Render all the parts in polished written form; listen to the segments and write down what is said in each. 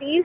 30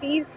30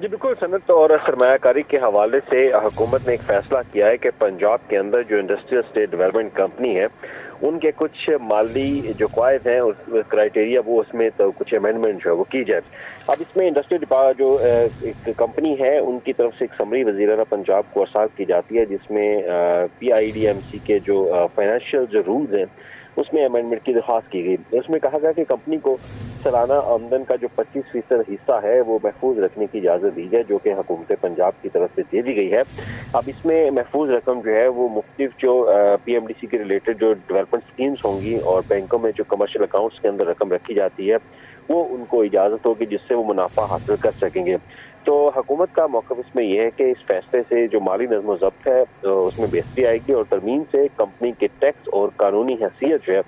جی بالکل، صنعت اور سرمایہ کاری کے حوالے سے حکومت نے ایک فیصلہ کیا ہے کہ پنجاب کے اندر جو انڈسٹریل اسٹیٹ ڈیولپمنٹ کمپنی ہے ان کے کچھ مالی جو قواعد ہیں کرائٹیریا وہ اس میں تو کچھ امینڈمنٹ جو ہے وہ کی جائے۔ اب اس میں انڈسٹریل جو ایک کمپنی ہے ان کی طرف سے ایک سمری وزیر اعلیٰ پنجاب کو ارسال کی جاتی ہے جس میں PIDMC کے جو فائنینشیل جو رولز ہیں اس میں امینڈمنٹ کی درخواست کی گئی۔ اس میں کہا گیا کہ کمپنی کو سالانہ آمدن کا جو 25% حصہ ہے وہ محفوظ رکھنے کی اجازت دی جائے، جو کہ حکومت پنجاب کی طرف سے دے دی گئی ہے۔ اب اس میں محفوظ رقم جو ہے وہ مختلف جو PMDC کے ریلیٹڈ جو ڈیولپمنٹ سکیمز ہوں گی اور بینکوں میں جو کمرشل اکاؤنٹس کے اندر رقم رکھی جاتی ہے وہ ان کو اجازت ہوگی جس سے وہ منافع حاصل کر سکیں گے۔ تو حکومت کا موقف اس میں یہ ہے کہ اس فیصلے سے جو مالی نظم و ضبط ہے اس میں بہتری آئے گی اور ترمیم سے کمپنی کے ٹیکس اور قانونی حیثیت جو ہے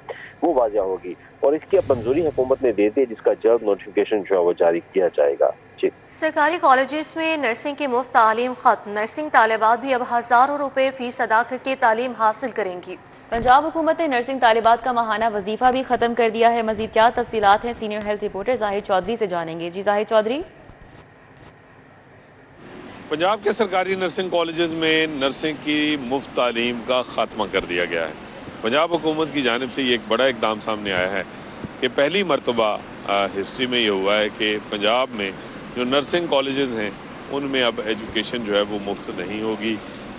وہ واضح ہوگی، اور اس کی اب منظوری حکومت نے دے دی جس کا جلد نوٹیفیکیشن جو ہے وہ جاری کیا جائے گا۔ جی سرکاری کالجز میں نرسنگ کی مفت تعلیم ختم، نرسنگ طالبات بھی اب ہزاروں روپے فیس ادا کر کے تعلیم حاصل کریں گی۔ پنجاب حکومت نے نرسنگ طالبات کا ماہانہ وظیفہ بھی ختم کر دیا ہے۔ مزید کیا تفصیلات ہیں سینئر ہیلتھ رپورٹر زاہد چودھری سے جانیں گے۔ جی زاہد چودھری۔ پنجاب کے سرکاری نرسنگ کالجز میں نرسنگ کی مفت تعلیم کا خاتمہ کر دیا گیا ہے۔ پنجاب حکومت کی جانب سے یہ ایک بڑا اقدام سامنے آیا ہے کہ پہلی مرتبہ ہسٹری میں یہ ہوا ہے کہ پنجاب میں جو نرسنگ کالجز ہیں ان میں اب ایجوکیشن جو ہے وہ مفت نہیں ہوگی،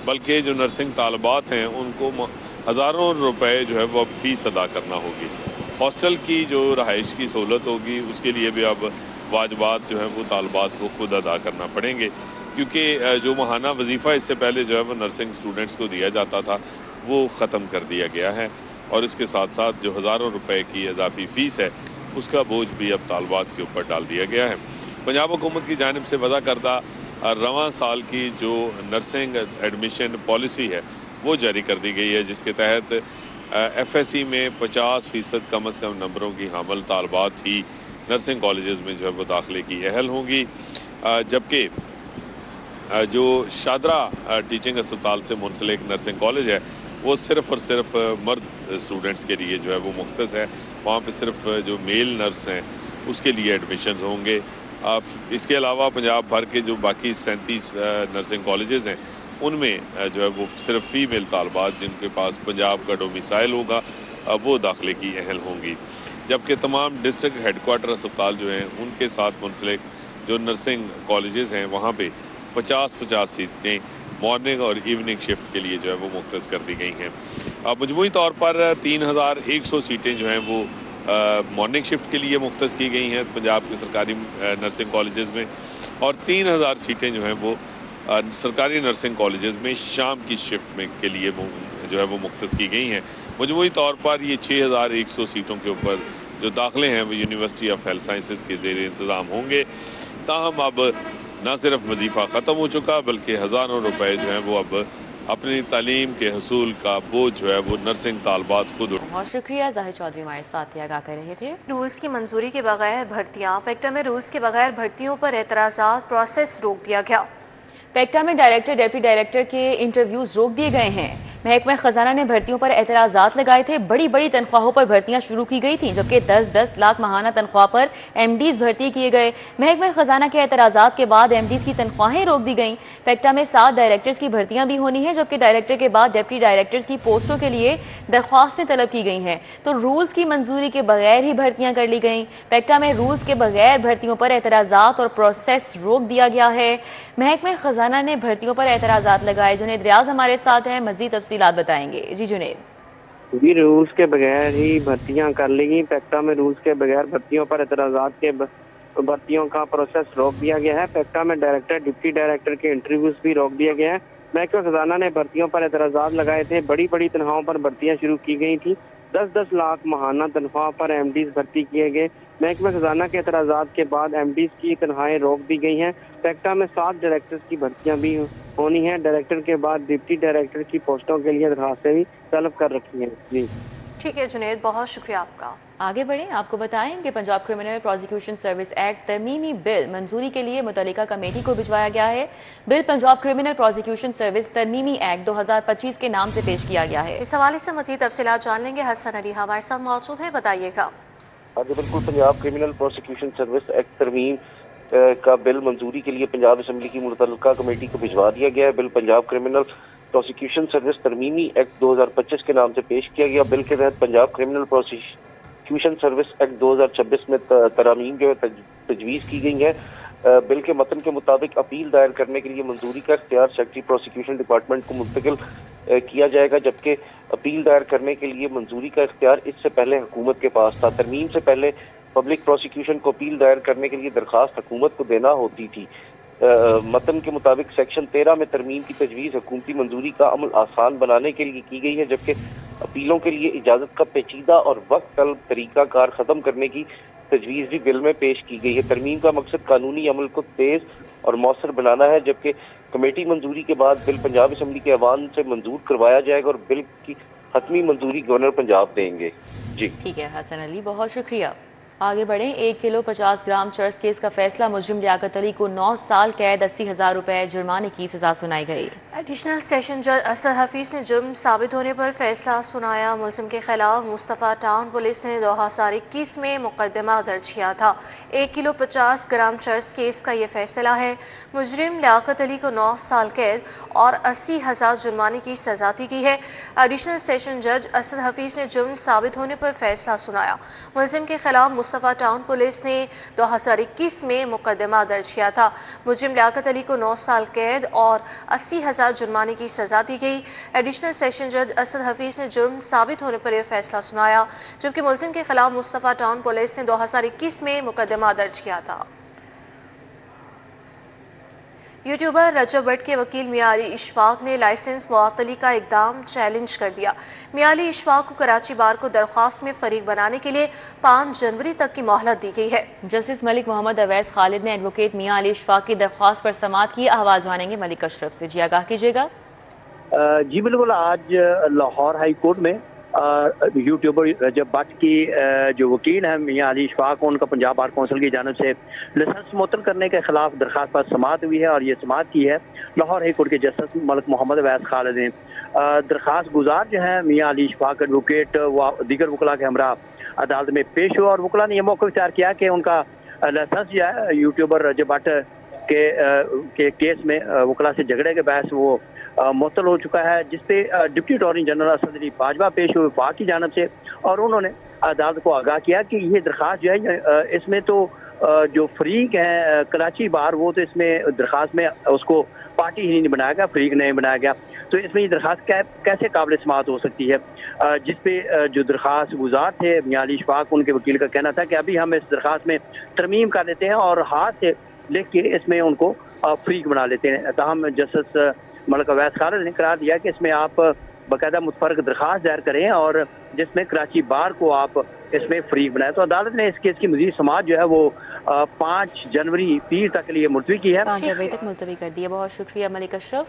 بلکہ جو نرسنگ طالبات ہیں ان کو ہزاروں روپے جو ہے وہ اب فیس ادا کرنا ہوگی۔ ہاسٹل کی جو رہائش کی سہولت ہوگی اس کے لیے بھی اب واجبات جو ہیں وہ طالبات کو خود ادا کرنا پڑیں گے، کیونکہ جو ماہانہ وظیفہ اس سے پہلے جو ہے وہ نرسنگ اسٹوڈنٹس کو دیا جاتا تھا وہ ختم کر دیا گیا ہے، اور اس کے ساتھ ساتھ جو ہزاروں روپے کی اضافی فیس ہے اس کا بوجھ بھی اب طالبات کے اوپر ڈال دیا گیا ہے۔ پنجاب حکومت کی جانب سے وضع کردہ رواں سال کی جو نرسنگ ایڈمیشن پالیسی ہے وہ جاری کر دی گئی ہے، جس کے تحت FSC میں 50% کم از کم نمبروں کی حامل طالبات ہی نرسنگ کالجز میں جو ہے وہ داخلے کی اہل ہوں گی، جبکہ جو شادرہ ٹیچنگ اسپتال سے منسلک نرسنگ کالج ہے وہ صرف اور صرف مرد اسٹوڈنٹس کے لیے جو ہے وہ مختص ہے، وہاں پہ صرف جو میل نرس ہیں اس کے لیے ایڈمیشنز ہوں گے۔ اس کے علاوہ پنجاب بھر کے جو باقی 37 نرسنگ کالجز ہیں ان میں جو ہے وہ صرف فیمیل طالبات جن کے پاس پنجاب کا ڈومیسائل ہوگا وہ داخلے کی اہل ہوں گی، جبکہ تمام ڈسٹرکٹ ہیڈ کوارٹر اسپتال جو ہیں ان کے ساتھ منسلک جو نرسنگ کالجز ہیں وہاں پہ 50-50 سیٹیں مارننگ اور ایوننگ شفٹ کے لیے جو ہے وہ مختص کر دی گئی ہیں۔ مجموعی طور پر 3100 سیٹیں جو ہیں وہ مارننگ شفٹ کے لیے مختص کی گئی ہیں پنجاب کے سرکاری نرسنگ کالجز میں، اور 3000 سیٹیں جو ہیں وہ سرکاری نرسنگ کالجز میں شام کی شفٹ میں کے لیے جو ہے وہ مختص کی گئی ہیں۔ مجموعی طور پر یہ 6100 سیٹوں کے اوپر جو داخلے ہیں وہ یونیورسٹی آف ہیلتھ سائنسز کے زیر انتظام ہوں گے۔ تاہم اب نہ صرف وظیفہ ختم ہو چکا بلکہ ہزاروں روپے جو ہیں وہ اب اپنی تعلیم کے حصول کا بوجھ جو ہے وہ نرسنگ طالبات خود بہت شکریہ زاہد چودھری ہمارے ساتھ آگاہ کر رہے تھے۔ رولز کی منظوری کے بغیر بھرتیاں، پیکٹا میں رولز کے بغیر بھرتیوں پر اعتراضات، پروسیس روک دیا گیا۔ پیکٹا میں ڈائریکٹر ڈپٹی ڈائریکٹر کے انٹرویوز روک دیے گئے ہیں۔ محکمہ خزانہ نے بھرتیوں پر اعتراضات لگائے تھے، بڑی بڑی تنخواہوں پر بھرتیاں شروع کی گئی تھیں، جبکہ 10-10 لاکھ ماہانہ تنخواہ پر MDs بھرتی کیے گئے۔ محکمہ خزانہ کے اعتراضات کے بعد MDs کی تنخواہیں روک دی گئیں۔ پیکٹا میں 7 ڈائریکٹرز کی بھرتیاں بھی ہونی ہیں، جبکہ ڈائریکٹر کے بعد ڈپٹی ڈائریکٹرز کی پوسٹوں کے لیے درخواستیں طلب کی گئی ہیں، تو رولز کی منظوری کے بغیر ہی بھرتیاں کر لی گئیں۔ پیکٹا میں رولز کے بغیر بھرتیوں پر اعتراضات اور پروسیس روک دیا گیا ہے۔ محکمہ خزانہ نے بھرتیوں پر اعتراضات لگائے۔ جنید ریاض ہمارے ساتھ ہیں، مزید تفصیلات بتائیں گے۔ جی جنید۔ جی رولز کے بغیر ہی بھرتیاں کر لی گئی۔ پیکٹا میں رولز کے بغیر بھرتیوں پر اعتراضات کے بھرتیوں کا پروسیس روک دیا گیا ہے۔ پیکٹا میں ڈائریکٹر ڈپٹی ڈائریکٹر کے انٹرویوز بھی روک دیا گیا ہے۔ محکمہ خزانہ نے بھرتیوں پر اعتراضات لگائے تھے، بڑی بڑی تنخواہوں پر بھرتیاں شروع کی گئی تھیں، 10-10 لاکھ ماہانہ تنخواہ پر MDs بھرتی کیے گئے۔ محکمہ خزانہ کے اعتراضات کے بعد MDs کی تنخواہیں روک دی گئی ہیں۔ پیکٹا میں 7 ڈائریکٹرز کی بھرتیاں بھی ہونی ہیں، ڈائریکٹر کے بعد ڈپٹی ڈائریکٹر کی پوسٹوں کے لیے درخواستیں بھی طلب کر رکھی ہیں۔ جی ٹھیک ہے جنید، بہت شکریہ آپ کا۔ آگے بڑھیں، آپ کو بتائیں کہ Punjab criminal prosecution service act ترمیمی بل منظوری کے لیے متعلقہ کمیٹی کو بھجوایا گیا ہے۔ Bill Punjab criminal prosecution service ترمیمی ایکٹ 2025 کے نام سے پیش کیا گیا ہے۔ اس حوالے سے مزید تفصیلات جان لیں گے، حسن علی ہمارے ساتھ موجود ہے، بتائیے گا۔ بالکل، Punjab criminal prosecution service act ترمیم کا بل منظوری کے لیے پنجاب اسمبلی کی متعلقہ کمیٹی کو بھجوا دیا گیا ہے۔ Bill Punjab criminal prosecution service ترمیمی ایکٹ 2025 کے نام سے پیش کیا گیا۔ بل کے تحت Punjab criminal prosecution service act 2026 میں ترامیم جو ہے تجویز کی گئی ہے۔ بل کے متن کے مطابق اپیل دائر کرنے کے لیے منظوری کا اختیار سیکرٹری پروسیکیوشن ڈپارٹمنٹ کو منتقل کیا جائے گا، جبکہ اپیل دائر کرنے کے لیے منظوری کا اختیار اس سے پہلے حکومت کے پاس تھا۔ ترمیم سے پہلے پبلک پروسیکیوشن کو اپیل دائر کرنے کے لیے درخواست حکومت کو دینا ہوتی تھی۔ متن کے مطابق سیکشن 13 میں ترمیم کی تجویز حکومتی منظوری کا عمل آسان بنانے کے لیے کی گئی ہے، جبکہ اپیلوں کے لیے اجازت کا پیچیدہ اور وقت طلب طریقہ کار ختم کرنے کی تجویز بھی بل میں پیش کی گئی ہے۔ ترمیم کا مقصد قانونی عمل کو تیز اور مؤثر بنانا ہے، جبکہ کمیٹی منظوری کے بعد بل پنجاب اسمبلی کے ایوان سے منظور کروایا جائے گا اور بل کی حتمی منظوری گورنر پنجاب دیں گے۔ جی ٹھیک ہے حسن علی، بہت شکریہ۔ آگے بڑھیں۔ 1 کلو 50 گرام چرس کیس کا فیصلہ، مجرم لیاقت علی کو 9 سال قید 80,000 روپے جرمانے کی سزا سنائی گئی۔ ایڈیشنل سیشن جج اسد حفیظ نے جرم ثابت ہونے پر فیصلہ سنایا۔ ملزم کے خلاف مصطفیٰ ٹاؤن پولیس نے 2021 میں مقدمہ درج کیا تھا۔ 1 کلو 50 گرام چرس کیس کا یہ فیصلہ ہے۔ مجرم لیاقت علی کو 9 سال قید اور 80,000 جرمانے کی سزا دی گئی ہے۔ ایڈیشنل سیشن جج اسد حفیظ نے جرم ثابت ہونے پر فیصلہ سنایا۔ ملزم کے خلاف مصطفیٰ ٹاؤن پولیس نے 2021 میں مقدمہ درج کیا تھا۔ مجرم لیاقت علی کو 9 سال قید اور 80,000 جرمانے کی سزا دی گئی۔ ایڈیشنل سیشن جج اسد حفیظ نے جرم ثابت ہونے پر یہ فیصلہ سنایا، جبکہ ملزم کے خلاف مصطفیٰ ٹاؤن پولیس نے 2021 میں مقدمہ درج کیا تھا۔ یوٹیوبر رجب بٹ کے وکیل میاں علی اشفاق نے لائسنس معطلی کا اقدام چیلنج کر دیا۔ میاں علی اشفاق کو کراچی بار کو درخواست میں فریق بنانے کے لیے 5 جنوری تک کی مہلت دی گئی ہے۔ جسٹس ملک محمد اویس خالد نے ایڈوکیٹ میاں علی اشفاق کی درخواست پر سماعت کی۔ احوال جانیں گے ملک اشرف سے۔ جی آگاہ کیجیے گا۔ جی بالکل، آج لاہور ہائی کورٹ میں یوٹیوبر رجب بٹ کی جو وکیل ہیں میاں علی اشفاق، ان کا پنجاب بار کونسل کی جانب سے لائسنس معطل کرنے کے خلاف درخواست پر سماعت ہوئی ہے، اور یہ سماعت کی ہے لاہور ہائی کورٹ کے جسٹس ملک محمد اویس خالد نے۔ درخواست گزار جو ہیں میاں علی اشفاق ایڈوکیٹ و دیگر وکلاء کے ہمراہ عدالت میں پیش ہوا، اور وکلاء نے یہ موقع اختیار کیا کہ ان کا لائسنس جو ہے یوٹیوبر رجب بٹ کے کیس میں وکلاء سے جھگڑے کے باعث وہ معطل ہو چکا ہے، جس پہ ڈپٹی اٹارنی جنرل اسد علی باجوہ پیش ہوئے وفاق کی جانب سے، اور انہوں نے عدالت کو آگاہ کیا کہ یہ درخواست جو ہے اس میں تو جو فریق ہیں کراچی بار، وہ تو اس میں درخواست میں اس کو پارٹی ہی نہیں بنایا گیا، فریق نہیں بنایا گیا، تو اس میں یہ درخواست کیسے قابل سماعت ہو سکتی ہے؟ جس پہ جو درخواست گزار تھے میاں علی اشفاق، ان کے وکیل کا کہنا تھا کہ ابھی ہم اس درخواست میں ترمیم کر لیتے ہیں اور ہاتھ سے لکھ کے اس میں ان کو فریق بنا لیتے ہیں۔ تاہم جسٹس ملک اویس خالد نے قرار دیا کہ اس میں آپ باقاعدہ متفرق درخواست دائر کریں اور جس میں کراچی بار کو آپ اس میں فریق بنائے۔ تو عدالت نے اس کیس کی مزید سماعت جو ہے وہ 5 جنوری پیر تک کے لیے ملتوی کی ہے۔ 5 جنوری تک ملتوی کر دی ہے۔ بہت شکریہ ملک اشرف۔